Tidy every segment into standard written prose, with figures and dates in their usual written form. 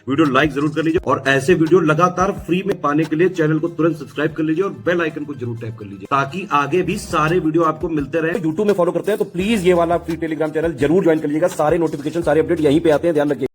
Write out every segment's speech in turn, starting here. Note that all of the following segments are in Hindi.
वीडियो लाइक जरूर कर लीजिए और ऐसे वीडियो लगातार फ्री में पाने के लिए चैनल को तुरंत सब्सक्राइब कर लीजिए और बेल आइकन को जरूर टैप कर लीजिए ताकि आगे भी सारे वीडियो आपको मिलते रहे। यूट्यूब में फॉलो करते हैं तो प्लीज ये वाला फ्री टेलीग्राम चैनल जरूर ज्वाइन कर लीजिएगा। सारे नोटिफिकेशन सारे अपडेट यहीं पे आते हैं, ध्यान रखिए।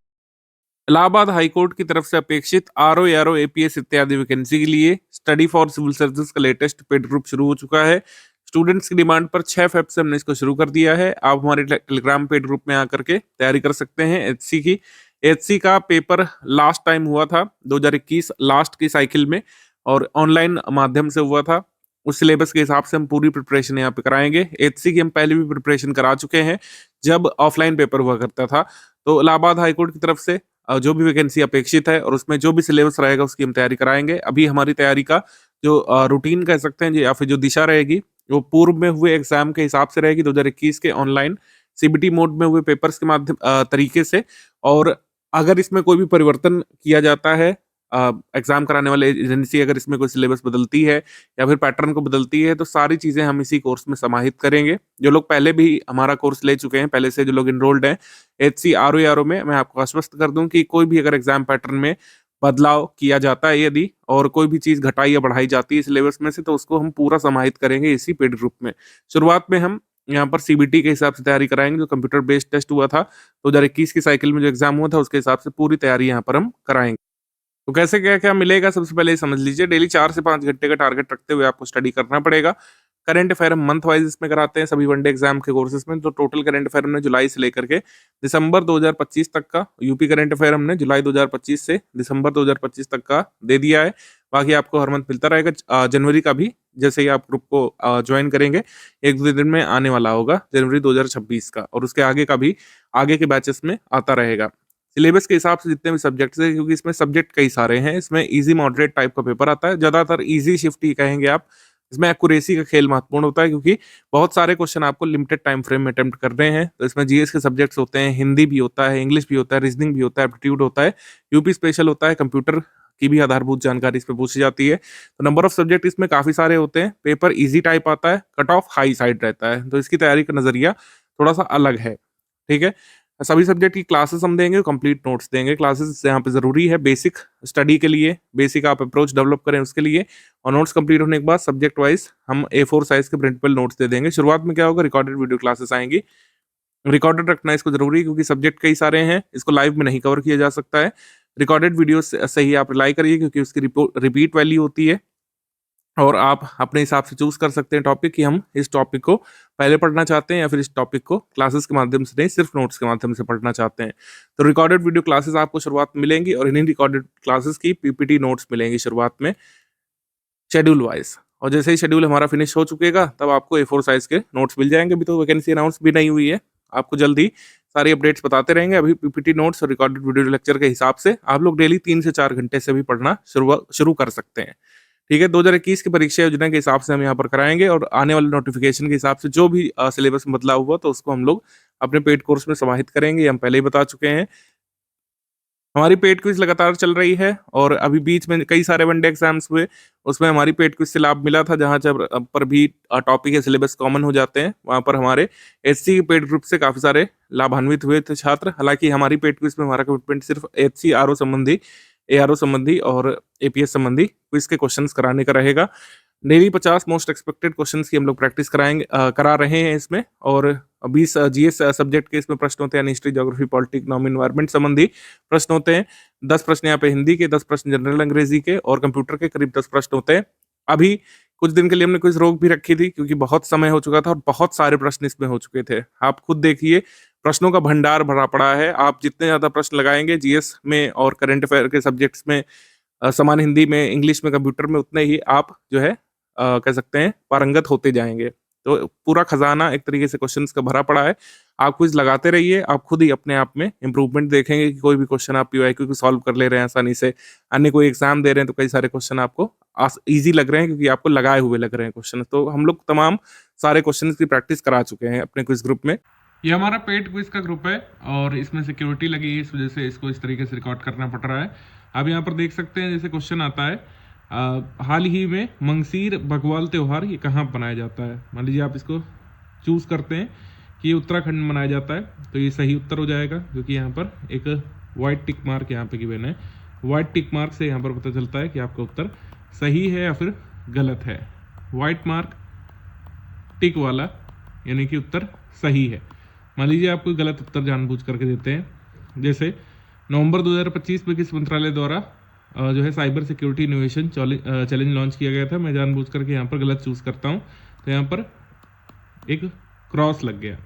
इलाहाबाद हाईकोर्ट की तरफ से अपेक्षित आरओ एआरओ एपीएस इत्यादि वैकेंसी के लिए स्टडी फॉर सिविल सर्विसेज का लेटेस्ट पेड ग्रुप शुरू हो चुका है। स्टूडेंट्स की डिमांड पर 6 फेब से हमने इसको शुरू कर दिया है। आप हमारे टेलीग्राम पेड ग्रुप में आकर के तैयारी कर सकते हैं। एचसी की एचसी का पेपर लास्ट टाइम हुआ था 2021 लास्ट की साइकिल में और ऑनलाइन माध्यम से हुआ था। उस सिलेबस के हिसाब से हम पूरी प्रिपरेशन यहाँ पे कराएंगे। एचसी की हम पहले भी प्रिपरेशन करा चुके हैं जब ऑफलाइन पेपर हुआ करता था। तो इलाहाबाद हाईकोर्ट की तरफ से जो भी वैकेंसी अपेक्षित है और उसमें जो भी सिलेबस रहेगा उसकी हम तैयारी कराएंगे। अभी हमारी तैयारी का जो रूटीन कह सकते हैं या फिर जो दिशा रहेगी वो पूर्व में हुए एग्जाम के हिसाब से रहेगी 2021 के ऑनलाइन सीबीटी मोड में हुए पेपर्स के माध्यम तरीके से। और अगर इसमें कोई भी परिवर्तन किया जाता है, एग्जाम कराने वाले एजेंसी अगर इसमें कोई सिलेबस बदलती है या फिर पैटर्न को बदलती है तो सारी चीजें हम इसी कोर्स में समाहित करेंगे। जो लोग पहले भी हमारा कोर्स ले चुके हैं, पहले से जो लोग इनरोल्ड हैं एचसी आरओ में, मैं आपको आश्वस्त कर दूं कि कोई भी अगर एग्जाम पैटर्न में बदलाव किया जाता है यदि और कोई भी चीज घटाई या बढ़ाई जाती है सिलेबस में से तो उसको हम पूरा समाहित करेंगे इसी पेड ग्रुप में। शुरुआत में हम यहाँ पर सीबीटी के हिसाब से तैयारी कराएंगे, जो कंप्यूटर बेस्ड टेस्ट हुआ था 2021 की साइकिल में जो एग्जाम हुआ था उसके हिसाब से पूरी तैयारी यहाँ पर हम कराएंगे। तो कैसे क्या क्या मिलेगा सबसे पहले समझ लीजिए। डेली 4 से 5 घंटे का टारगेट रखते हुए आपको स्टडी करना पड़ेगा। करंट अफेयर हम मंथ वाइज इसमें कराते हैं सभी वनडे एग्जाम के कोर्सेज में। तो टोटल करंट अफेयर हमने जुलाई से लेकर के दिसंबर 2025 तक का, यूपी करंट अफेयर हमने जुलाई 2025 से दिसंबर 2025 तक का दे दिया है। बाकी आपको हर मंथ मिलता रहेगा। जनवरी का भी जैसे ही आप ग्रुप को ज्वाइन करेंगे 1-2 दिन में आने वाला होगा जनवरी 2026 का, और उसके आगे का भी आगे के बैचेस में आता रहेगा। सिलेबस के हिसाब से जितने भी सब्जेक्ट्स हैं, क्योंकि इसमें सब्जेक्ट कई सारे हैं, इसमें इजी मॉडरेट टाइप का पेपर आता है, ज्यादातर इजी शिफ्ट ही कहेंगे आप। इसमें एक्यूरेसी का खेल महत्वपूर्ण होता है क्योंकि बहुत सारे क्वेश्चन आपको लिमिटेड टाइम फ्रेम में अटेम्प्ट कर रहे हैं। तो इसमें जीएस के सब्जेक्ट्स होते हैं, हिंदी भी होता है, इंग्लिश भी होता है, रीजनिंग भी होता है, एप्टीट्यूड होता है, यूपी स्पेशल होता है, कंप्यूटर की भी आधारभूत जानकारी इसमें पूछी जाती है। तो नंबर ऑफ सब्जेक्ट इसमें काफी सारे होते हैं। पेपर इजी टाइप आता है, कट ऑफ हाई साइड रहता है, तो इसकी तैयारी का नजरिया थोड़ा सा अलग है। ठीक है, सभी सब्जेक्ट की क्लासेस हम देंगे, कंप्लीट नोट्स देंगे। क्लासेस यहाँ पे जरूरी है बेसिक स्टडी के लिए, बेसिक आप अप्रोच डेवलप करें उसके लिए। और नोट्स कंप्लीट होने के बाद सब्जेक्ट वाइज हम A4 साइज के प्रिंटेबल नोट्स दे देंगे। शुरुआत में क्या होगा, रिकॉर्डेड वीडियो क्लासेस आएंगी। रिकॉर्डेड रखना इसको जरूरी है क्योंकि सब्जेक्ट कई सारे हैं, इसको लाइव में नहीं कवर किया जा सकता है। रिकॉर्डेड वीडियो से ही आप रिलाई करिए क्योंकि उसकी रिपीट वैल्यू होती है और आप अपने हिसाब से चूज कर सकते हैं टॉपिक कि हम इस टॉपिक को पहले पढ़ना चाहते हैं या फिर इस टॉपिक को क्लासेस के माध्यम से नहीं, सिर्फ नोट्स के माध्यम से पढ़ना चाहते हैं। तो रिकॉर्डेड वीडियो क्लासेस आपको शुरुआत में मिलेंगी और इन्हीं रिकॉर्डेड क्लासेस की पीपीटी नोट्स मिलेंगी शुरुआत में शेड्यूल वाइज। और जैसे ही शेड्यूल हमारा फिनिश हो चुकेगा तब आपको A4 साइज के नोट्स मिल जाएंगे। अभी तो वैकेंसी अनाउंस भी नहीं हुई है, आपको जल्दी सारी अपडेट्स बताते रहेंगे। अभी पीपीटी नोट्स और रिकॉर्डेड वीडियो लेक्चर के हिसाब से आप लोग डेली 3 से 4 घंटे से भी पढ़ना शुरू कर सकते हैं। ठीक है, 2021 की परीक्षा योजना के हिसाब से हम यहाँ पर कराएंगे और आने वाले नोटिफिकेशन के हिसाब से जो भी सिलेबस में बदलाव हुआ तो उसको हम लोग अपने पेड कोर्स में समाहित करेंगे। हम पहले ही बता चुके हैं। हमारी पेड क्विज लगातार चल रही है और अभी बीच में कई सारे वनडे एग्जाम्स हुए, उसमें हमारी पेड क्विज से लाभ मिला था। जहाँ जब पर भी टॉपिक या सिलेबस कॉमन हो जाते हैं वहाँ पर हमारे एचसी पेड ग्रुप से काफी सारे लाभान्वित हुए थे छात्र। हालांकि हमारी पेड क्विज में हमारा कमिटमेंट सिर्फ एचसी आरओ संबंधी, एआरओ संबंधी और एपीएस संबंधी क्विज के क्वेश्चंस कराने का रहेगा। डेली 50 मोस्ट एक्सपेक्टेड क्वेश्चंस की हम लोग प्रैक्टिस करा रहे हैं इसमें, और 20 जीएस सब्जेक्ट के इसमें प्रश्न होते हैं, history, geography, politics, economy, environment संबंधी प्रश्न होते हैं। 10 प्रश्न यहाँ पे हिंदी के, 10 प्रश्न जनरल अंग्रेजी के और कंप्यूटर के करीब 10 प्रश्न होते हैं। अभी कुछ दिन के लिए हमने क्विज रोक भी रखी थी क्योंकि बहुत समय हो चुका था और बहुत सारे प्रश्न इसमें हो चुके थे। आप खुद देखिए, प्रश्नों का भंडार भरा पड़ा है। आप जितने ज्यादा प्रश्न लगाएंगे जीएस में और करंट अफेयर के सब्जेक्ट्स में, सामान्य हिंदी में, इंग्लिश में, कंप्यूटर में, उतने ही आप जो है कह सकते हैं पारंगत होते जाएंगे। तो पूरा खजाना एक तरीके से क्वेश्चंस का भरा पड़ा है। आप क्विज लगाते रहिए, आप खुद ही अपने आप में इंप्रूवमेंट देखेंगे कि कोई भी क्वेश्चन आप पीवाईक्यू को सॉल्व कर ले रहे हैं आसानी से। अन्य कोई एग्जाम दे रहे हैं तो कई सारे क्वेश्चन आपको इजी लग रहे हैं क्योंकि आपको लगाए हुए लग रहे हैं क्वेश्चन। तो हम लोग तमाम सारे क्वेश्चन की प्रैक्टिस करा चुके हैं अपने क्विज ग्रुप में। ये हमारा पेड क्विज का ग्रुप है और इसमें सिक्योरिटी लगी है, इस वजह से इसको इस तरीके से रिकॉर्ड करना पड़ रहा है। आप यहाँ पर देख सकते हैं, जैसे क्वेश्चन आता है हाल ही में मंगसीर बकवाल त्योहार ये कहाँ मनाया जाता है। मान लीजिए आप इसको चूज करते हैं कि ये उत्तराखंड में मनाया जाता है तो ये सही उत्तर हो जाएगा, क्योंकि यहाँ पर एक वाइट टिक मार्क यहाँ पे गिवन है। वाइट टिक मार्क से यहाँ पर पता चलता है कि आपका उत्तर सही है या फिर गलत है। वाइट मार्क टिक वाला यानी कि उत्तर सही है। मान लीजिए आप कोई गलत उत्तर जानबूझ करके देते हैं, जैसे नवंबर 2025 में किस मंत्रालय द्वारा जो है cyber security innovation challenge launch किया गया था, मैं जानबूझ करके यहाँ पर गलत चूज़ करता हूँ, तो यहाँ पर एक क्रॉस लग गया।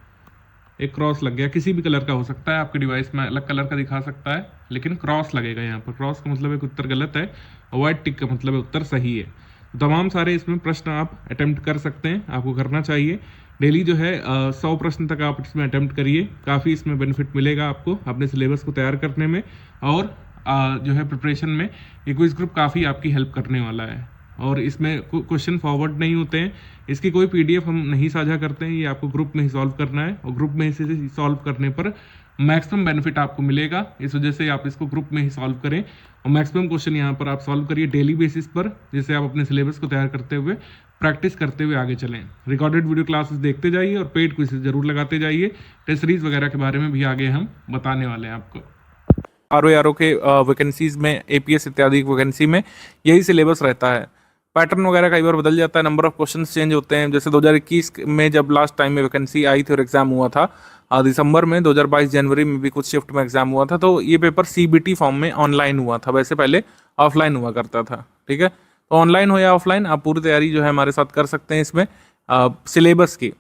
एक क्रॉस लग गया, किसी भी कलर का हो सकता है, आपके डिवाइस में अलग कलर का दिखा सकता है, लेकिन क्रॉस लगेगा यहाँ पर। क्रॉस का मतलब एक उत्तर गलत है और व्हाइट टिक का मतलब है उत्तर सही है। तमाम सारे इसमें प्रश्न आप अटेम्प्ट कर सकते हैं, आपको करना चाहिए। डेली जो है 100 प्रश्न तक आप इसमें अटेम्प्ट करिए, काफ़ी इसमें बेनिफिट मिलेगा आपको अपने सिलेबस को तैयार करने में, और जो है प्रिपरेशन में ये क्विज ग्रुप काफ़ी आपकी हेल्प करने वाला है। और इसमें क्वेश्चन फॉरवर्ड नहीं होते हैं, इसकी कोई पीडीएफ हम नहीं साझा करते हैं, ये आपको ग्रुप में ही सॉल्व करना है, और ग्रुप में इसे सॉल्व करने पर मैक्सिमम बेनिफिट आपको मिलेगा। इस वजह से आप इसको ग्रुप में ही सॉल्व करें और मैक्सिमम क्वेश्चन यहाँ पर आप सॉल्व करिए डेली बेसिस पर, जिससे आप अपने सिलेबस को तैयार करते हुए प्रैक्टिस करते हुए आगे चलें। रिकॉर्डेड वीडियो क्लासेस देखते जाइए और पेड क्विज़ जरूर लगाते जाइए। टेस्ट सीरीज वगैरह के बारे में भी आगे हम बताने वाले हैं आपको। आरओ के वैकेंसीज में, एपीएस इत्यादि वैकेंसी में यही सिलेबस रहता है। पैटर्न वगैरह कई बार बदल जाता है, नंबर ऑफ क्वेश्चंस चेंज होते हैं। जैसे 2021 में जब लास्ट टाइम में वैकेंसी आई थी और एग्जाम हुआ था दिसंबर में, 2022 जनवरी में भी कुछ शिफ्ट में एग्जाम हुआ था, तो ये पेपर सीबीटी फॉर्म में ऑनलाइन हुआ था। वैसे पहले ऑफलाइन हुआ करता था, ठीक है। तो ऑनलाइन हो या ऑफलाइन, आप पूरी तैयारी जो है हमारे साथ कर सकते हैं इसमें सिलेबस की।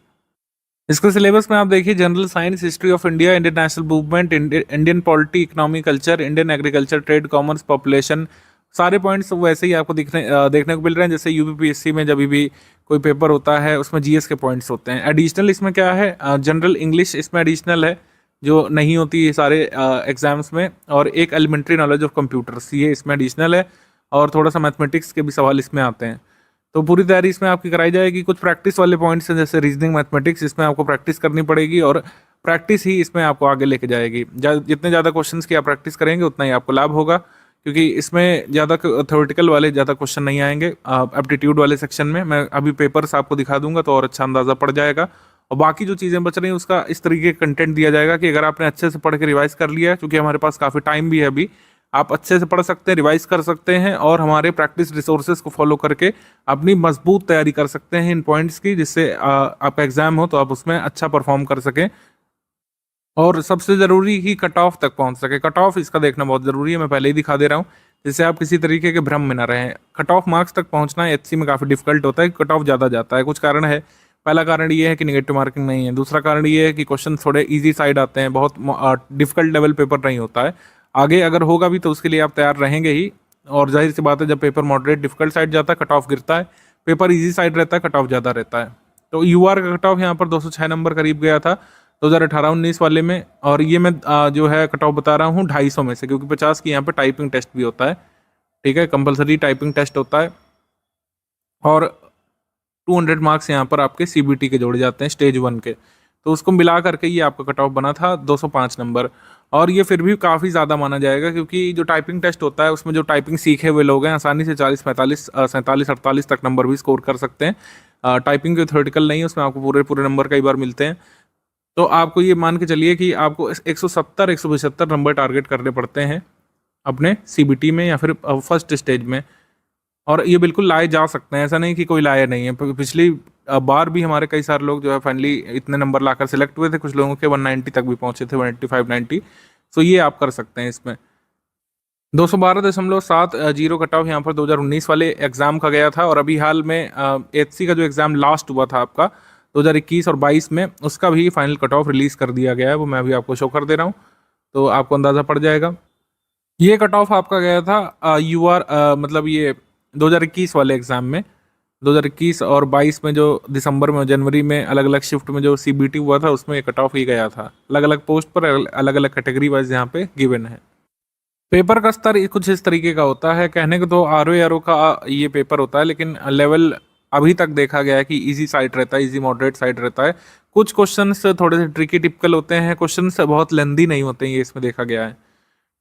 इसके सिलेबस में आप देखिए, general science, history of India, Indian national movement, Indian polity, economy, culture, Indian agriculture, trade, commerce, population, सारे पॉइंट्स वैसे ही आपको देखने को मिल रहे हैं। जैसे यूपीपीएससी में जब भी कोई पेपर होता है उसमें जीएस के पॉइंट्स होते हैं। एडिशनल इसमें क्या है, जनरल इंग्लिश इसमें एडिशनल है जो नहीं होती है सारे एग्जाम्स में, और एक एलिमेंट्री नॉलेज ऑफ कंप्यूटर्स ये इसमें एडिशनल है, और थोड़ा सा मैथमेटिक्स के भी सवाल इसमें आते हैं। तो पूरी तैयारी इसमें आपकी कराई जाएगी। कुछ प्रैक्टिस वाले पॉइंट्स हैं जैसे रीजनिंग, मैथमेटिक्स, इसमें आपको प्रैक्टिस करनी पड़ेगी, और प्रैक्टिस ही इसमें आपको आगे लेके जाएगी। जितने ज़्यादा क्वेश्चंस की आप प्रैक्टिस करेंगे उतना ही आपको लाभ होगा, क्योंकि इसमें ज़्यादा थ्योरेटिकल वाले ज़्यादा क्वेश्चन नहीं आएंगे। एप्टीट्यूड वाले सेक्शन में मैं अभी पेपर्स आपको दिखा दूंगा तो और अच्छा अंदाज़ा पड़ जाएगा, और बाकी जो चीज़ें बच रही हैं उसका इस तरीके का कंटेंट दिया जाएगा कि अगर आपने अच्छे से पढ़ के रिवाइज कर लिया है, क्योंकि हमारे पास काफ़ी टाइम भी है अभी, आप अच्छे से पढ़ सकते हैं, रिवाइज कर सकते हैं, और हमारे प्रैक्टिस रिसोर्सेज को फॉलो करके अपनी मजबूत तैयारी कर सकते हैं इन पॉइंट्स की, जिससे आपका एग्जाम हो तो आप उसमें अच्छा परफॉर्म कर सकें, और सबसे ज़रूरी ही कट ऑफ तक पहुंच सके। कट ऑफ इसका देखना बहुत ज़रूरी है, मैं पहले ही दिखा दे रहा हूँ, जिससे आप किसी तरीके के भ्रम में ना रहें। कट ऑफ मार्क्स तक पहुंचना एचसी में काफ़ी डिफिकल्ट होता है, कट ऑफ ज़्यादा जाता है। कुछ कारण है, पहला कारण ये है कि नेगेटिव मार्किंग नहीं है, दूसरा कारण ये है कि क्वेश्चन थोड़े ईजी साइड आते हैं, बहुत डिफिकल्ट लेवल पेपर नहीं होता है। आगे अगर होगा भी तो उसके लिए आप तैयार रहेंगे ही, और जाहिर सी बात है जब पेपर मॉडरेट डिफिकल्ट साइड जाता है कट ऑफ गिरता है, पेपर इजी साइड रहता है कट ऑफ ज़्यादा रहता है। तो यूआर का कट ऑफ यहाँ पर 206 नंबर करीब गया था 2018-19 वाले में, और ये मैं जो है कट ऑफ बता रहा हूँ 250 में से, क्योंकि 50 की यहाँ पर टाइपिंग टेस्ट भी होता है, ठीक है, कंपलसरी टाइपिंग टेस्ट होता है, और 200 मार्क्स यहाँ पर आपके सीबीटी के जोड़े जाते हैं स्टेज 1 के, तो उसको मिला करके ये आपका कट ऑफ बना था 205 नंबर। और ये फिर भी काफ़ी ज़्यादा माना जाएगा, क्योंकि जो टाइपिंग टेस्ट होता है उसमें जो टाइपिंग सीखे हुए लोग हैं आसानी से 40, 45, 47, 48 तक नंबर भी स्कोर कर सकते हैं। टाइपिंग जो थ्योरेटिकल नहीं है उसमें आपको पूरे नंबर कई बार मिलते हैं। तो आपको ये मान के चलिए कि आपको 170, 175 नंबर टारगेट करने पड़ते हैं अपने सीबीटी में या फिर फर्स्ट स्टेज में, और ये बिल्कुल लाए जा सकते हैं, ऐसा नहीं कि कोई लाया नहीं है। पिछली बार भी हमारे कई सारे लोग जो है फाइनली इतने नंबर लाकर सिलेक्ट हुए थे, कुछ लोगों के 190 तक भी पहुंचे थे, 185, 90। सो ये आप कर सकते हैं इसमें। 212.70 कट ऑफ यहाँ पर 2019 वाले एग्जाम का गया था, और अभी हाल में एचसी का जो एग्जाम लास्ट हुआ था आपका 2021 और 22 में, उसका भी फाइनल कट ऑफ रिलीज कर दिया गया है, वो मैं अभी आपको शो कर दे रहा हूँ तो आपको अंदाज़ा पड़ जाएगा। ये कट ऑफ आपका गया था यूआर मतलब ये 2021 वाले एग्जाम में, 2021 और 22 में जो दिसंबर में जनवरी में अलग अलग शिफ्ट में जो सीबीटी हुआ था उसमें कट ऑफ ही गया था। अलग अलग पोस्ट पर अलग अलग कैटेगरी वाइज यहाँ पे गिवन है। पेपर का स्तर कुछ इस तरीके का होता है, कहने को तो आरओ का ये पेपर होता है, लेकिन लेवल अभी तक देखा गया है कि इजी साइड रहता है, इजी मॉडरेट साइड रहता है। कुछ क्वेश्चंस थोड़े से ट्रिकी टिपिकल होते हैं, क्वेश्चंस बहुत लेंदी नहीं होते हैं, ये इसमें देखा गया है,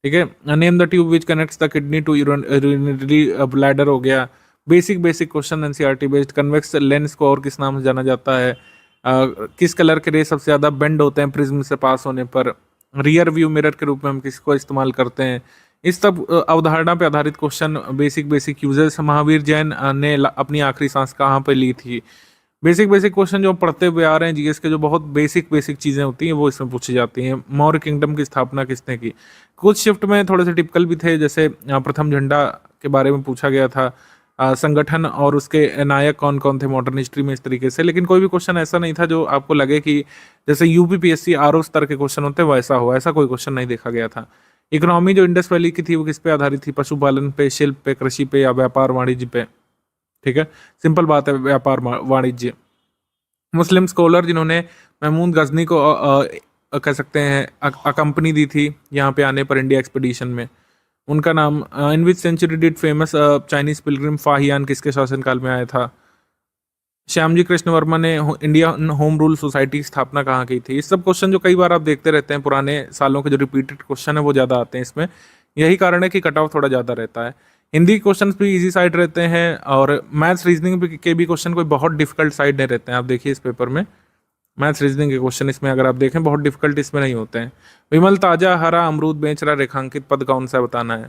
ठीक है। Name the tube which connects the kidney to urinary bladder हो गया, basic question NCERT based. Convex lens को और किस नाम से जाना जाता है, किस कलर के रे सबसे ज़्यादा बेंड होते हैं प्रिज्म से पास होने पर, रियर व्यू मिरर के रूप में हम किसको इस्तेमाल करते हैं, इस सब अवधारणा पे आधारित question, basic uses. Mahavir Jain ने अपनी आखिरी सांस कहाँ पे ली थी। बेसिक क्वेश्चन जो पढ़ते हुए आ रहे हैं जीएस के, जो बहुत बेसिक चीज़ें होती हैं वो इसमें पूछी जाती हैं। मौर्य किंगडम की स्थापना किसने की। कुछ शिफ्ट में थोड़े से टिपिकल भी थे, जैसे प्रथम झंडा के बारे में पूछा गया था, संगठन और उसके नायक कौन कौन थे मॉडर्न हिस्ट्री में, इस तरीके से। लेकिन कोई भी क्वेश्चन ऐसा नहीं था जो आपको लगे कि जैसे यूपीपीएससी आरओ स्तर के क्वेश्चन होते हैं वैसा हो, ऐसा कोई क्वेश्चन नहीं देखा गया था। इकोनॉमी जो इंडस वैली की थी वो किस पे आधारित थी, पशुपालन पे, शिल्प पे, कृषि पे या व्यापार वाणिज्य पे। ठीक है, सिंपल बात है, व्यापार वाणिज्य। मुस्लिम स्कॉलर जिन्होंने महमूद गजनी को कह सकते हैं अकम्पनी दी थी यहाँ पे आने पर इंडिया एक्सपीडिशन में, उनका नाम। In which century did famous Chinese pilgrim Fahien किसके शासनकाल में आया था। श्यामजी कृष्ण वर्मा ने इंडिया होम रूल सोसाइटी की स्थापना कहाँ की थी। इस सब क्वेश्चन जो कई बार आप देखते रहते हैं, पुराने सालों के जो रिपीटेड क्वेश्चन है वो ज़्यादा आते हैं इसमें। यही कारण है कि कट ऑफ थोड़ा ज़्यादा रहता है। हिंदी क्वेश्चन भी इजी साइड रहते हैं, और मैथ्स रीजनिंग के भी क्वेश्चन कोई बहुत डिफिकल्ट साइड नहीं रहते हैं। आप देखिए इस पेपर में मैथ्स रीजनिंग के क्वेश्चन इसमें अगर आप देखें बहुत डिफिकल्ट इसमें नहीं होते हैं। विमल ताजा हरा अमरूद बेच रहा, रेखांकित पद कौन सा बताना है।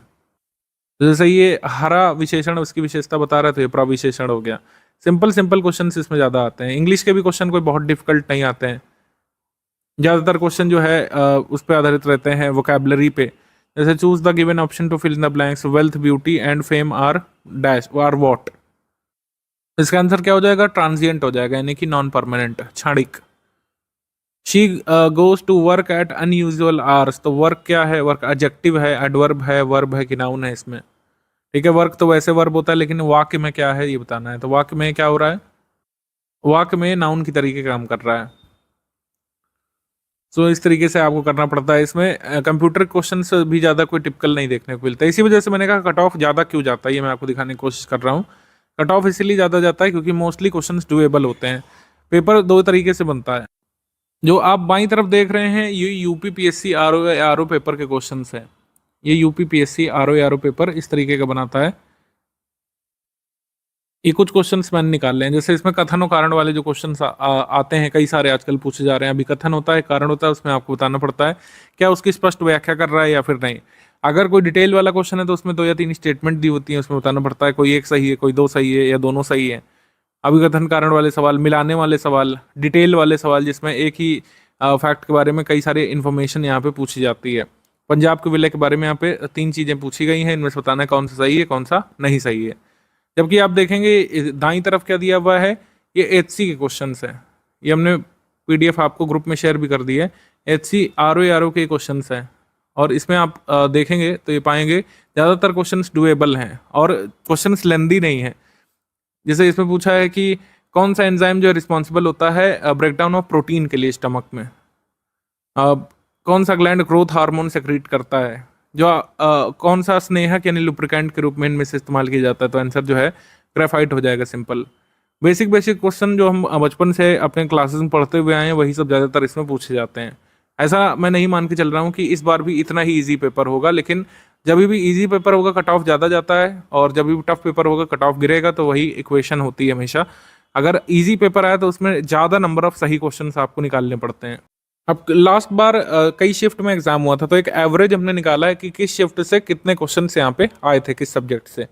तो जैसे ये हरा विशेषण उसकी विशेषता बता रहा, तो ये प्रविशेषण हो गया। सिंपल क्वेश्चन इसमें ज़्यादा आते हैं। इंग्लिश के भी क्वेश्चन कोई बहुत डिफिकल्ट नहीं आते हैं। ज़्यादातर क्वेश्चन जो है उस पर आधारित रहते हैं वोकैबलरी पे। जैसे choose the given option to fill in the blanks, wealth, beauty and fame are dash are what. इसका आंसर क्या हो जाएगा, ट्रांजिएंट हो जाएगा, यानी कि नॉन परमानेंट, क्षणिक। She goes to work at unusual hours, तो वर्क क्या है, वर्क एडजेक्टिव है, एडवर्ब है, वर्ब है कि नाउन है इसमें। ठीक है, वर्क तो वैसे वर्ब होता है, लेकिन वाक्य में क्या है ये बताना है। तो वाक्य में क्या हो रहा है, वाक्य में नाउन की तरीके काम कर रहा है। तो इस तरीके से आपको करना पड़ता है। इसमें कंप्यूटर क्वेश्चन भी ज़्यादा कोई टिपिकल नहीं देखने को मिलता है। इसी वजह से मैंने कहा कट ऑफ ज़्यादा क्यों जाता है, ये मैं आपको दिखाने की कोशिश कर रहा हूँ। कट ऑफ इसीलिए ज़्यादा जाता है क्योंकि मोस्टली क्वेश्चन डुएबल होते हैं। पेपर दो तरीके से बनता है। जो आप बाईं तरफ देख रहे हैं ये यूपीपीएससी आरओ पेपर के क्वेश्चन है। ये यूपीपीएससी आरओ पेपर इस तरीके का बनाता है। ये कुछ क्वेश्चंस मैंने निकाल लें, जैसे इसमें कथन और कारण वाले जो क्वेश्चंस आते हैं, कई सारे आजकल पूछे जा रहे हैं। अभी कथन होता है, कारण होता है, उसमें आपको बताना पड़ता है क्या उसकी स्पष्ट व्याख्या कर रहा है या फिर नहीं। अगर कोई डिटेल वाला क्वेश्चन है तो उसमें 2 या 3 स्टेटमेंट दी होती है, उसमें बताना पड़ता है कोई एक सही है, कोई 2 सही है या दोनों सही है। अभिकथन कारण वाले सवाल, मिलाने वाले सवाल, डिटेल वाले सवाल जिसमें एक ही फैक्ट के बारे में कई सारे इन्फॉर्मेशन यहाँ पे पूछी जाती है। पंजाब के विलय के बारे में यहाँ पे 3 चीज़ें पूछी गई हैं, इनमें से बताना है कौन सा सही है कौन सा नहीं सही है। जबकि आप देखेंगे दाईं तरफ क्या दिया हुआ है, ये एचसी के क्वेश्चंस हैं। ये हमने पीडीएफ आपको ग्रुप में शेयर भी कर दी है। एचसी आरओ के क्वेश्चंस हैं, और इसमें आप देखेंगे तो ये पाएंगे ज़्यादातर क्वेश्चंस डुएबल हैं और क्वेश्चंस लेंदी नहीं है। जैसे इसमें पूछा है कि कौन सा एंजाइम जो है रिस्पॉन्सिबल होता है ब्रेकडाउन ऑफ प्रोटीन के लिए स्टमक में। कौन सा ग्लैंड ग्रोथ हार्मोन सेक्रीट करता है। जो कौन सा स्नेहक यानी लुब्रिकेंट के रूप में इनमें से इस्तेमाल किया जाता है। तो आंसर जो है ग्रेफाइट हो जाएगा, सिंपल। बेसिक क्वेश्चन जो हम बचपन से अपने क्लासेस में पढ़ते हुए आए हैं वही सब ज़्यादातर इसमें पूछे जाते हैं। ऐसा मैं नहीं मान के चल रहा हूँ कि इस बार भी इतना ही ईजी पेपर होगा, लेकिन जब भी इजी पेपर होगा कट ऑफ ज़्यादा जाता है, और जब भी टफ पेपर होगा कट ऑफ गिरेगा। तो वही इक्वेशन होती है हमेशा। अगर इजी पेपर आया तो उसमें ज़्यादा नंबर ऑफ सही क्वेश्चन आपको निकालने पड़ते हैं। अब लास्ट बार कई शिफ्ट में एग्जाम हुआ था, तो एक एवरेज हमने निकाला है कि किस शिफ्ट से कितने क्वेश्चन यहाँ पे आए थे, किस सब्जेक्ट से।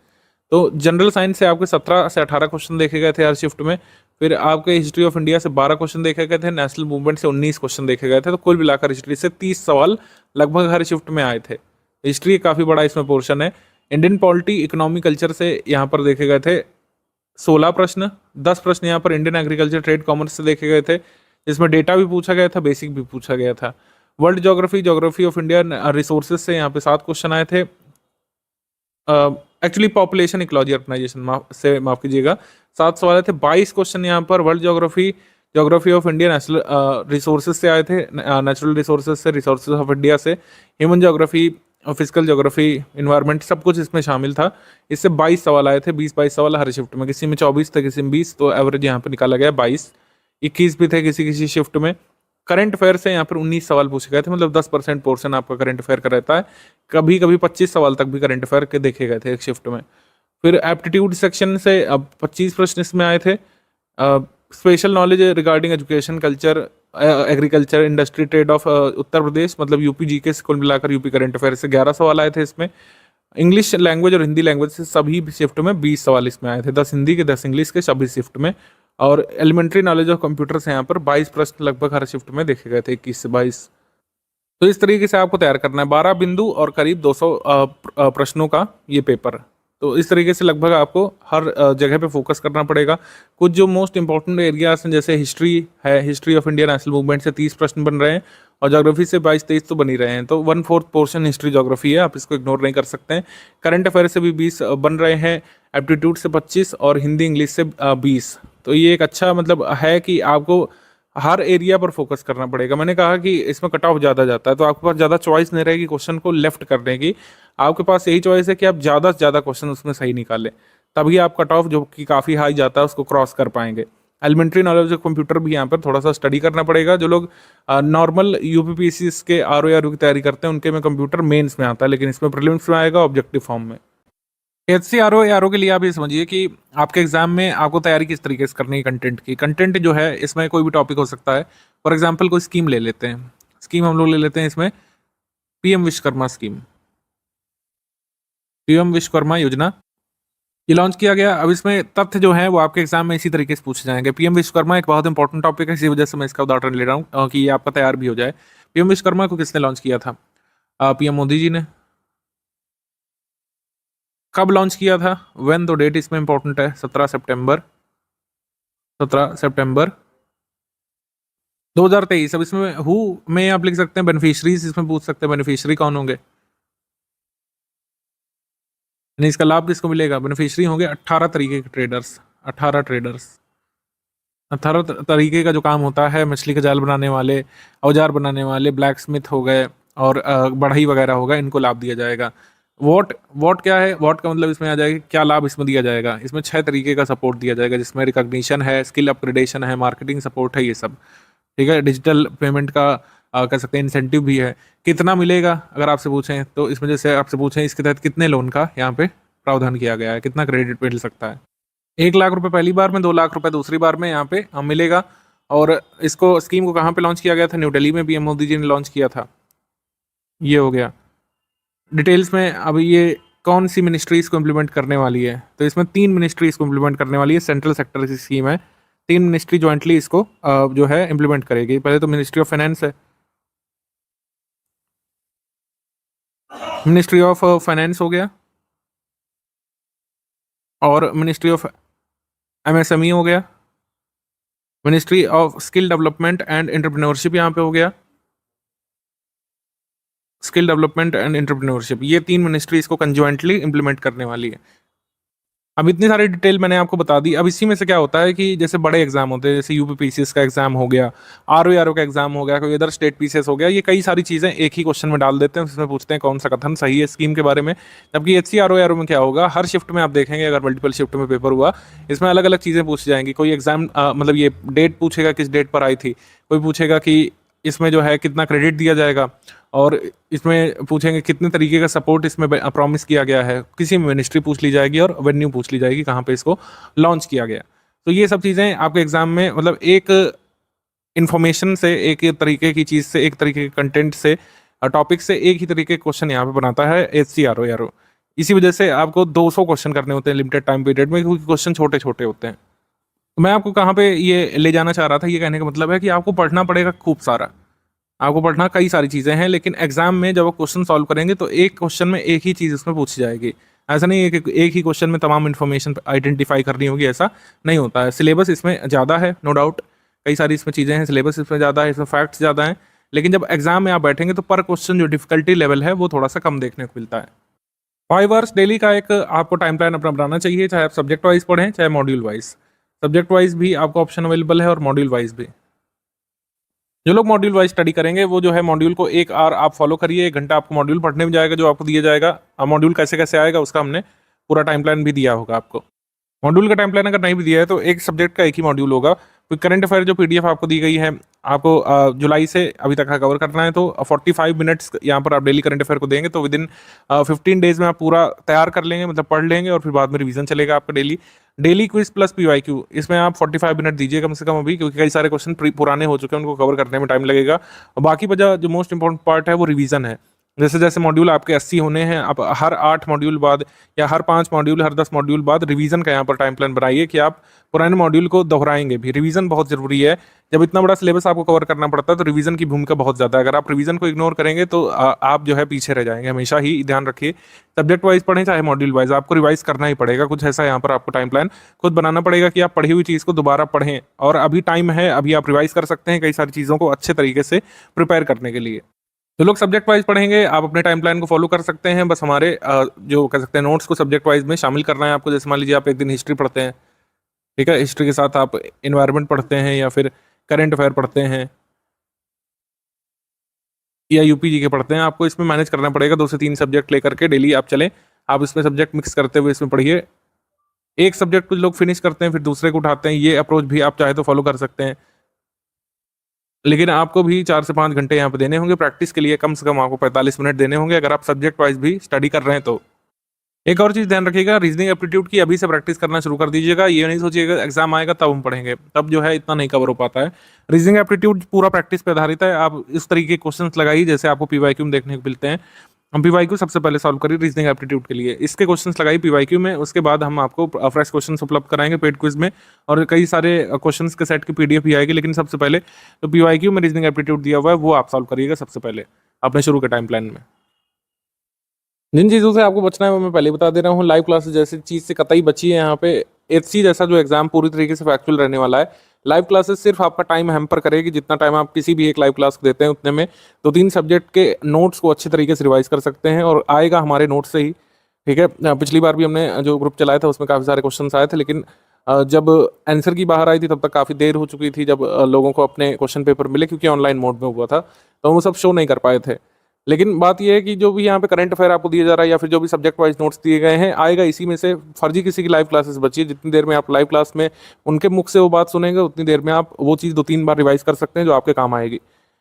तो जनरल साइंस से आपके 17 से 18 क्वेश्चन देखे गए थे हर शिफ्ट में। फिर आपके हिस्ट्री ऑफ इंडिया से 12 क्वेश्चन देखे गए थे, नेशनल मूवमेंट से 19 क्वेश्चन देखे गए थे। तो कुल मिलाकर हिस्ट्री से 30 सवाल लगभग हर शिफ्ट में आए थे। हिस्ट्री काफ़ी बड़ा इसमें पोर्शन है। इंडियन पॉलिटी, इकोनॉमी, कल्चर से यहाँ पर देखे गए थे 16 प्रश्न। 10 प्रश्न यहाँ पर इंडियन एग्रीकल्चर, ट्रेड, कॉमर्स से देखे गए थे, जिसमें डेटा भी पूछा गया था, बेसिक भी पूछा गया था। World geography, geography of India, resources से यहाँ पे 7 क्वेश्चन आए थे। एक्चुअली पॉपुलेशन, इकोलॉजी, अर्बनाइजेशन से माफ कीजिएगा 7 सवाल आए थे। 22 क्वेश्चन यहाँ पर world geography, geography of India, national resources से आए थे, नेचुरल रिसोर्सेज से, रिसोर्सेज ऑफ इंडिया से, human geography, physical geography, environment, सब कुछ इसमें शामिल था। इससे 22 सवाल आए थे, 20-22 सवाल हर शिफ्ट में। किसी में 24 थे, किसी में 20, तो एवरेज यहाँ पर निकाला गया 22। 21 भी थे किसी शिफ्ट में। करंट अफेयर से यहाँ पर 19 सवाल पूछे गए थे, मतलब 10% पोर्शन आपका करंट अफेयर का रहता है। कभी कभी 25 सवाल तक भी करंट अफेयर के देखे गए थे एक शिफ्ट में। फिर एप्टीट्यूड सेक्शन से अब 25 प्रश्न इसमें आए थे। Special knowledge regarding education, culture, agriculture, industry, trade of Uttar Pradesh, मतलब यूपी जीके से कुल मिलाकर यूपी करंट अफेयर से 11 सवाल आए थे इसमें। इंग्लिश लैंग्वेज और हिंदी लैंग्वेज से सभी शिफ्ट में 20 सवाल इसमें आए थे, 10 हिंदी के 10 इंग्लिश के सभी शिफ्ट में। और एलिमेंट्री नॉलेज ऑफ कंप्यूटर से यहाँ पर 22 प्रश्न लगभग हर शिफ्ट में देखे गए थे, 21 से 22। तो इस तरीके से आपको तैयार करना है 12 बिंदु और करीब 200 प्रश्नों का ये पेपर। तो इस तरीके से लगभग आपको हर जगह पे फोकस करना पड़ेगा। कुछ जो मोस्ट इंपॉर्टेंट एरियाज हैं जैसे हिस्ट्री है, history of Indian national movement से 30 प्रश्न बन रहे हैं और ज्योग्राफी से 22-23 तो बन ही रहे हैं। तो 1/4 पोर्शन हिस्ट्री ज्योग्राफी है, आप इसको इग्नोर नहीं कर सकते हैं। करंट अफेयर से भी 20 बन रहे हैं, एप्टीट्यूड से 25 और हिंदी इंग्लिश से 20। तो ये एक अच्छा मतलब है कि आपको हर एरिया पर फोकस करना पड़ेगा। मैंने कहा कि इसमें कट ऑफ ज़्यादा जाता है तो आपके पास ज़्यादा चॉइस नहीं रहेगी क्वेश्चन को लेफ्ट करने की। आपके पास यही चॉइस है कि आप ज़्यादा से ज़्यादा क्वेश्चन उसमें सही निकालें, तभी आप कट ऑफ जो कि काफ़ी हाई जाता है उसको क्रॉस कर पाएंगे। एलिमेंट्री नॉलेज ऑफ कंप्यूटर भी यहाँ पर थोड़ा सा स्टडी करना पड़ेगा। जो लोग नॉर्मल यूपीपीएससी के आरओ की तैयारी करते हैं उनके में कंप्यूटर मेंस में आता है, लेकिन इसमें प्रीलिम्स में आएगा ऑब्जेक्टिव फॉर्म में। एचसी आरओ के लिए आप ये समझिए कि आपके एग्जाम में आपको तैयारी किस तरीके से करनी है कंटेंट की। कंटेंट जो है इसमें कोई भी टॉपिक हो सकता है। फॉर एग्जांपल कोई स्कीम ले लेते हैं, स्कीम हम लोग ले लेते हैं इसमें PM Vishwakarma scheme, PM Vishwakarma योजना ये लॉन्च किया गया। अब इसमें तथ्य जो है वो आपके एग्जाम में इसी तरीके से पूछे जाएंगे। पीएम विश्वकर्मा एक बहुत इंपॉर्टेंट टॉपिक है, इसी वजह से मैं इसका उदाहरण ले रहा हूँ कि ये आपका तैयार भी हो जाए। पीएम विश्वकर्मा को किसने लॉन्च किया था? पीएम मोदी जी ने। कब लॉन्च किया था? व्हेन, तो डेट इसमें इंपॉर्टेंट है, 17 सितंबर 2023। अब इसमें हु में आप लिख सकते हैं बेनिफिशियरीज, इसमें पूछ सकते हैं बेनिफिशियरी कौन होंगे, यानी इसका लाभ किसको मिलेगा। बेनिफिशियरी होंगे 18 तरीके के ट्रेडर्स, 18 ट्रेडर्स। 18 तरीके का जो काम होता है, मछली का जाल बनाने वाले, औजार बनाने वाले, ब्लैक स्मिथ हो गए और बढ़ई वगैरह होगा, इनको लाभ दिया जाएगा। वॉट क्या है? वॉट का मतलब इसमें आ जाएगा क्या लाभ इसमें दिया जाएगा। इसमें 6 तरीके का सपोर्ट दिया जाएगा, जिसमें रिकॉग्निशन है, स्किल अपग्रेडेशन है, मार्केटिंग सपोर्ट है, ये सब ठीक है। डिजिटल पेमेंट का कह सकते हैं इंसेंटिव भी है। कितना मिलेगा अगर आपसे पूछें तो इसमें जैसे आपसे पूछें इसके तहत कितने लोन का यहाँ पे प्रावधान किया गया है, कितना क्रेडिट मिल सकता है। 1 लाख रुपए पहली बार में, 2 लाख रुपए दूसरी बार में यहाँ पे मिलेगा। और इसको स्कीम को कहाँ पे लॉन्च किया गया था? न्यू दिल्ली में पीएम मोदी जी ने लॉन्च किया था। ये हो गया डिटेल्स में। अब ये कौन सी मिनिस्ट्रीज को इम्प्लीमेंट करने वाली है? तो इसमें 3 मिनिस्ट्रीज को इम्प्लीमेंट करने वाली है। सेंट्रल सेक्टर की स्कीम है, 3 मिनिस्ट्री ज्वाइंटली इसको जो है इम्प्लीमेंट करेगी। पहले तो मिनिस्ट्री ऑफ फाइनेंस है, मिनिस्ट्री ऑफ फाइनेंस हो गया, और मिनिस्ट्री ऑफ एमएसएमई हो गया, ministry of skill development and entrepreneurship यहाँ पे हो गया, स्किल डेवलपमेंट एंड एंटरप्रेन्योरशिप। ये 3 मिनिस्ट्री इसको कंज्वाइंटली इंप्लीमेंट करने वाली है। अब इतनी सारी डिटेल मैंने आपको बता दी। अब इसी में से क्या होता है कि जैसे बड़े एग्जाम होते हैं, जैसे यूपीपीसीएस का एग्जाम हो गया, आरओ का एग्जाम हो गया, कोई अदर स्टेट पीसीएस हो गया, ये कई सारी चीज़ें एक ही क्वेश्चन में डाल देते हैं, उसमें पूछते हैं कौन सा कथन सही है स्कीम के बारे में। जबकि एचसी आरओ में क्या होगा, हर शिफ्ट में आप देखेंगे अगर मल्टीपल शिफ्ट में पेपर हुआ, इसमें अलग अलग चीज़ें पूछी जाएंगी। कोई एग्जाम मतलब ये डेट पूछेगा किस डेट पर आई थी, कोई पूछेगा कि इसमें जो है कितना क्रेडिट दिया जाएगा, और इसमें पूछेंगे कितने तरीके का सपोर्ट इसमें प्रॉमिस किया गया है। किसी में मिनिस्ट्री पूछ ली जाएगी और वेन्यू पूछ ली जाएगी कहाँ पे इसको लॉन्च किया गया। तो ये सब चीज़ें आपके एग्जाम में मतलब एक इन्फॉर्मेशन से, एक तरीके की चीज़ से, एक तरीके के कंटेंट से, टॉपिक से एक ही तरीके के क्वेश्चन यहाँ पे बनाता है एचसी आरओ। इसी वजह से आपको 200 क्वेश्चन करने होते हैं लिमिटेड टाइम पीरियड में, क्योंकि क्वेश्चन छोटे छोटे होते हैं। तो मैं आपको कहाँ पे ये ले जाना चाह रहा था, ये कहने का मतलब है कि आपको पढ़ना पड़ेगा खूब सारा, आपको पढ़ना कई सारी चीज़ें हैं, लेकिन एग्जाम में जब आप क्वेश्चन सॉल्व करेंगे तो एक क्वेश्चन में एक ही चीज़ उसमें पूछी जाएगी। ऐसा नहीं है कि एक ही क्वेश्चन में तमाम इन्फॉर्मेशन आइडेंटिफाई करनी होगी, ऐसा नहीं होता है। सिलेबस इसमें ज़्यादा है, नो डाउट, कई सारी इसमें चीज़ें हैं, सिलेबस इसमें ज़्यादा है, इसमें फैक्ट्स ज़्यादा हैं, लेकिन जब एग्जाम में आप बैठेंगे तो पर क्वेश्चन जो डिफिकल्टी लेवल है वो थोड़ा सा कम देखने को मिलता है। 5 आवर्स डेली का एक आपको टाइम प्लान अपना बनाना चाहिए, चाहे आप सब्जेक्ट वाइज पढ़ें चाहे मॉड्यूल वाइज। सब्जेक्ट वाइज भी आपको ऑप्शन अवेलेबल है और मॉड्यूल वाइज भी। जो लोग मॉड्यूल वाइज स्टडी करेंगे वो जो है मॉड्यूल को 1 आवर आप फॉलो करिए, 1 घंटा आपको मॉड्यूल पढ़ने में जाएगा जो आपको दिया जाएगा। अब मॉड्यूल कैसे कैसे आएगा उसका हमने पूरा टाइम प्लान भी दिया होगा आपको। मॉड्यूल का टाइम प्लान अगर नहीं भी दिया है तो एक सब्जेक्ट का एक ही मॉड्यूल होगा, करंट अफेयर जो पीडीएफ आपको दी गई है, आपको जुलाई से अभी तक का कवर करना है, तो 45 मिनट्स यहाँ पर आप डेली करंट अफेयर को देंगे तो विद इन 15 डेज में आप पूरा तैयार कर लेंगे, मतलब पढ़ लेंगे, और फिर बाद में रिवीजन चलेगा आपका डेली क्विज प्लस पीवाईक्यू। इसमें आप 45 मिनट दीजिए कम से कम अभी, क्योंकि कई सारे क्वेश्चन पुराने हो चुके हैं, उनको कवर करने में टाइम लगेगा। और बाकी बचा जो मोस्ट इंपॉर्टेंट पार्ट है वो रिवीजन है। जैसे जैसे मॉड्यूल आपके 80 होने हैं, आप हर 8 मॉड्यूल बाद या हर 5 मॉड्यूल, हर 10 मॉड्यूल बाद रिवीजन का यहाँ पर टाइम प्लान बनाइए कि आप पुराने मॉड्यूल को दोहराएंगे भी। रिवीजन बहुत जरूरी है। जब इतना बड़ा सिलेबस आपको कवर करना पड़ता है तो रिवीजन की भूमिका बहुत ज़्यादा है। अगर आप रिवीजन को इग्नोर करेंगे तो आप जो है पीछे रह जाएंगे। हमेशा ही ध्यान रखिए, सब्जेक्ट वाइज पढ़ें चाहे मॉड्यूल वाइज, आपको रिवाइज करना ही पड़ेगा। कुछ ऐसा यहाँ पर आपको टाइम प्लान खुद बनाना पड़ेगा कि आप पढ़ी हुई चीज़ को दोबारा पढ़ें, और अभी टाइम है, अभी आप रिवाइज कर सकते हैं कई सारी चीज़ों को अच्छे तरीके से प्रिपेयर करने के लिए। जो लोग सब्जेक्ट वाइज पढ़ेंगे, आप अपने टाइम प्लान को फॉलो कर सकते हैं। बस हमारे जो कह सकते हैं नोट्स को सब्जेक्ट वाइज में शामिल करना है आपको। जैसे मान लीजिए आप एक दिन हिस्ट्री पढ़ते हैं, ठीक है, हिस्ट्री के साथ आप इन्वायरमेंट पढ़ते हैं या फिर करंट अफेयर पढ़ते हैं या यूपीजी के पढ़ते हैं, आपको इसमें मैनेज करना पड़ेगा। 2 से 3 सब्जेक्ट लेकर के डेली आप चलें। आप इसमें सब्जेक्ट मिक्स करते हुए इसमें पढ़िए। एक सब्जेक्ट कुछ लोग फिनिश करते हैं फिर दूसरे को उठाते हैं, ये अप्रोच भी आप चाहे तो फॉलो कर सकते हैं। लेकिन आपको भी 4 से 5 घंटे यहाँ पे देने होंगे प्रैक्टिस के लिए। कम से कम आपको 45 मिनट देने होंगे अगर आप सब्जेक्ट वाइज भी स्टडी कर रहे हैं तो। एक और चीज़ ध्यान रखिएगा, रीजनिंग एप्टीट्यूड की अभी से प्रैक्टिस करना शुरू कर दीजिएगा। ये नहीं सोचिएगा एग्जाम आएगा तब हम पढ़ेंगे, तब जो है इतना नहीं कवर हो पाता है। रीजनिंग एप्टीट्यूड पूरा प्रैक्टिस पे आधारित है। आप इस तरीके के क्वेश्चंस लगाइए जैसे आपको पीवाईक्यू में देखने को मिलते हैं। हम पीवाईक्यू सबसे पहले सॉल्व करिए रीजनिंग एप्टीट्यूड के लिए। इसके क्वेश्चंस लगाइए पीवाईक्यू में, उसके बाद हम आपको फ्रेश क्वेश्चंस उपलब्ध कराएंगे पेड क्विज में, और कई सारे क्वेश्चंस के सेट की पीडीएफ भी आएगी। लेकिन सबसे पहले तो पीवाईक्यू में रीजनिंग एप्टीट्यूड दिया हुआ है वो आप सॉल्व करिएगा सबसे पहले अपने शुरू के टाइम प्लान में। जिन चीज़ों से आपको बचना है वो मैं पहले बता दे रहा हूँ। लाइव क्लासेस जैसी चीज़ से कतई बची है। यहाँ पे एचसी जैसा जो एग्जाम पूरी तरीके से फैक्चुअल रहने वाला है। लाइव क्लासेस सिर्फ आपका टाइम हैम्पर करेगी। जितना टाइम आप किसी भी एक लाइव क्लास को देते हैं उतने में 2-3 सब्जेक्ट के नोट्स को अच्छे तरीके से रिवाइज कर सकते हैं, और आएगा हमारे नोट्स से ही, ठीक है। पिछली बार भी हमने जो ग्रुप चलाया था उसमें काफ़ी सारे क्वेश्चन आए थे, लेकिन जब आंसर की बाहर आई थी तब तक काफ़ी देर हो चुकी थी जब लोगों को अपने क्वेश्चन पेपर मिले, क्योंकि ऑनलाइन मोड में हुआ था तो वो सब शो नहीं कर पाए थे। लेकिन बात यह है कि जो भी यहाँ पे करंट अफेयर आपको दिया जा रहा है या फिर जो भी सब्जेक्ट वाइज नोट्स दिए गए हैं, आएगा इसी में से। फर्जी किसी की लाइव क्लासेस बची है, जितनी देर में आप लाइव क्लास में उनके मुख से वो बात सुनेंगे उतनी देर में आप वो चीज़ 2-3 बार रिवाइज कर सकते हैं जो आपके काम आएगी।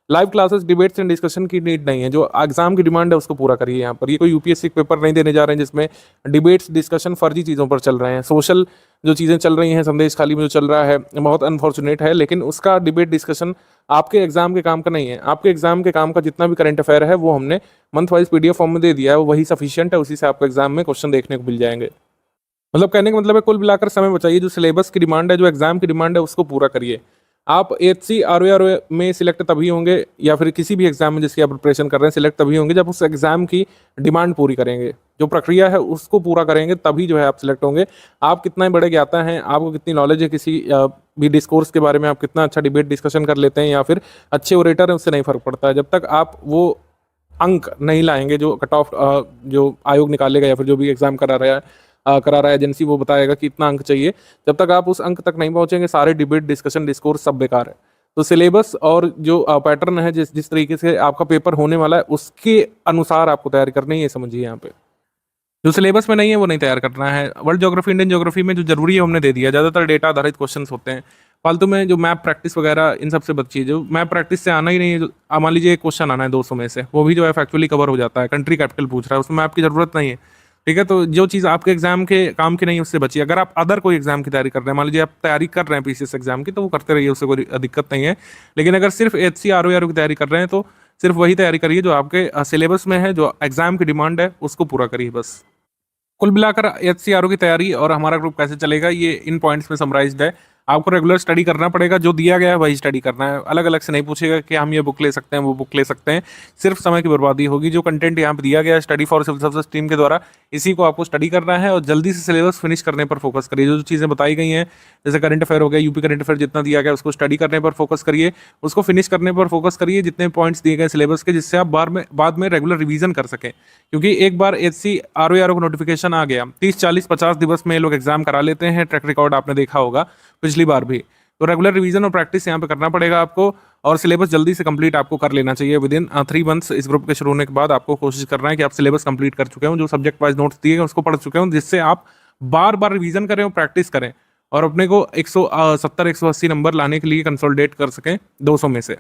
Live classes debates and discussion की नीड नहीं है। जो एग्जाम की डिमांड है उसको पूरा करिए। यहाँ पर ये कोई यूपीएससी पेपर नहीं देने जा रहे हैं जिसमें डिबेट्स डिस्कशन फर्जी चीज़ों पर चल रहे हैं। सोशल जो चीज़ें चल रही हैं, संदेश खाली में जो चल रहा है, बहुत अनफॉर्चुनेट है, लेकिन उसका डिबेट डिस्कशन आपके एग्जाम के काम का नहीं है। आपके एग्जाम के काम का जितना भी करंट अफेयर है वो हमने मंथ वाइज पीडीएफ फॉर्म में दे दिया है, वही सफिशियंट है। उसी से आपको एग्जाम में क्वेश्चन देखने को मिल जाएंगे। मतलब कहने का मतलब है कुल मिलाकर समय बचाइए। जो सिलेबस की डिमांड है, जो एग्जाम की डिमांड है, उसको पूरा करिए। आप एचसी आरओ में सिलेक्ट तभी होंगे, या फिर किसी भी एग्जाम में जिसकी आप प्रिपरेशन कर रहे हैं सिलेक्ट तभी होंगे जब उस एग्जाम की डिमांड पूरी करेंगे। जो प्रक्रिया है उसको पूरा करेंगे तभी जो है आप सिलेक्ट होंगे। आप कितना बड़े ज्ञाता हैं, आपको कितनी नॉलेज है किसी भी डिस्कोर्स के बारे में, आप कितना अच्छा डिबेट डिस्कशन कर लेते हैं या फिर अच्छे ओरेटर हैं, उससे नहीं फर्क पड़ता है। जब तक आप वो अंक नहीं लाएंगे जो कट ऑफ जो आयोग निकालेगा या फिर जो भी एग्जाम करा रहा है एजेंसी, वो बताएगा कि इतना अंक चाहिए, जब तक आप उस अंक तक नहीं पहुंचेंगे सारे डिबेट डिस्कशन डिस्कोर्स सब बेकार है। तो सिलेबस और जो पैटर्न है जिस तरीके से आपका पेपर होने वाला है उसके अनुसार आपको तैयारी करनी है, ये समझिए। यहाँ पे जो सिलेबस में नहीं है वो नहीं तैयार करना है। वर्ल्ड ज्योग्राफी इंडियन ज्योग्राफी में जो जरूरी है हमने दे दिया। ज़्यादातर डेटा आधारित क्वेश्चंस होते हैं, फालतू में जो मैप प्रैक्टिस वगैरह इन सबसे बचिए। जो मैप प्रैक्टिस से आना ही नहीं है, मान लीजिए एक क्वेश्चन आना है 200 में से, वो भी जो है फैक्चुअली कवर हो जाता है। कंट्री कैपिटल पूछ रहा है, उसमें मैप की जरूरत नहीं है, ठीक है। तो जो चीज़ आपके एग्जाम के काम की नहीं है उससे बचिए। अगर आप अदर कोई एग्जाम की तैयारी कर रहे हैं, मान लीजिए आप तैयारी कर रहे हैं पीसीएस एग्जाम की, तो वो करते रहिए, उससे कोई दिक्कत नहीं है। लेकिन अगर सिर्फ एचसी आरओ की तैयारी कर रहे हैं तो सिर्फ वही तैयारी करिए जो आपके सिलेबस में है, जो एग्जाम की डिमांड है उसको पूरा करिए बस। कुल मिलाकर एचसीआरओ की तैयारी और हमारा ग्रुप कैसे चलेगा ये इन पॉइंट्स में समराइज्ड है। आपको रेगुलर स्टडी करना पड़ेगा, जो दिया गया है वही स्टडी करना है। अलग अलग से नहीं पूछेगा कि हम ये बुक ले सकते हैं वो बुक ले सकते हैं, सिर्फ समय की बर्बादी होगी। जो कंटेंट यहाँ पे दिया गया है study for civil services team के द्वारा, इसी को आपको स्टडी करना है और जल्दी से सिलेबस फिनिश करने पर फोकस करिए। जो चीज़ें बताई गई हैं जैसे करंट अफेयर हो गया, यूपी करंट अफेयर जितना दिया गया उसको स्टडी करने पर फोकस करिए, उसको फिनिश करने पर फोकस करिए, जितने पॉइंट्स दिए गए सिलेबस के, जिससे आप बाद में रेगुलर रिवीजन कर सकें। क्योंकि एक बार एचसीआरओ का नोटिफिकेशन आ गया, 30, 40, 50 दिवस में लोग एग्जाम करा लेते हैं। ट्रैक रिकॉर्ड आपने देखा होगा पिछली बार भी। तो रेगुलर रिवीजन और प्रैक्टिस यहाँ पे करना पड़ेगा आपको, और सिलेबस जल्दी से कंप्लीट आपको कर लेना चाहिए। विद इन 3 मंथ्स इस ग्रुप के शुरू होने के बाद आपको कोशिश करना है कि आप सिलेबस कंप्लीट कर चुके हो, जो सब्जेक्ट वाइज नोट्स दिए गए उसको पढ़ चुके हो, जिससे आप बार बार रिवीजन करें और प्रैक्टिस करें। और अपने को 170 180 नंबर लाने के लिए कंसोलिडेट कर सकें 200 में से।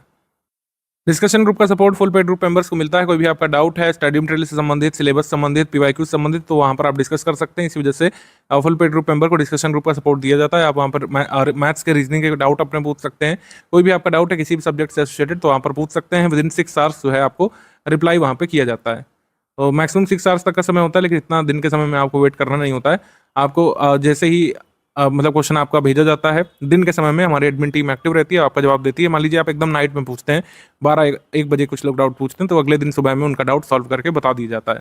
डिस्कशन ग्रुप का support full paid group members को मिलता है। कोई भी आपका डाउट है स्टडी मटेरियल से संबंधित, सिलेबस संबंधित, पीवाईक्यू संबंधित, तो वहाँ पर आप डिस्कस कर सकते हैं। इसी वजह से फुल पेड ग्रुप मेंबर को डिस्कशन ग्रुप का सपोर्ट दिया जाता है। आप वहाँ पर मैथ्स के रीजनिंग के डाउट अपने पूछ सकते हैं। कोई भी आपका डाउट है किसी भी सब्जेक्ट से एसोसिएटेड तो वहाँ पर पूछ सकते हैं। विदिन 6 आवर्स जो है आपको रिप्लाई वहाँ पर किया जाता है। तो मैक्सिमम 6 आवर्स तक का समय होता है, लेकिन इतना दिन के समय में आपको वेट करना नहीं होता है। आपको जैसे ही मतलब क्वेश्चन आपका भेजा जाता है, दिन के समय में हमारी एडमिन टीम एक्टिव रहती है, आपका जवाब देती है। मान लीजिए आप एकदम नाइट में पूछते हैं, 12-1 बजे कुछ लोग डाउट पूछते हैं, तो अगले दिन सुबह में उनका डाउट सॉल्व करके बता दिया जाता है।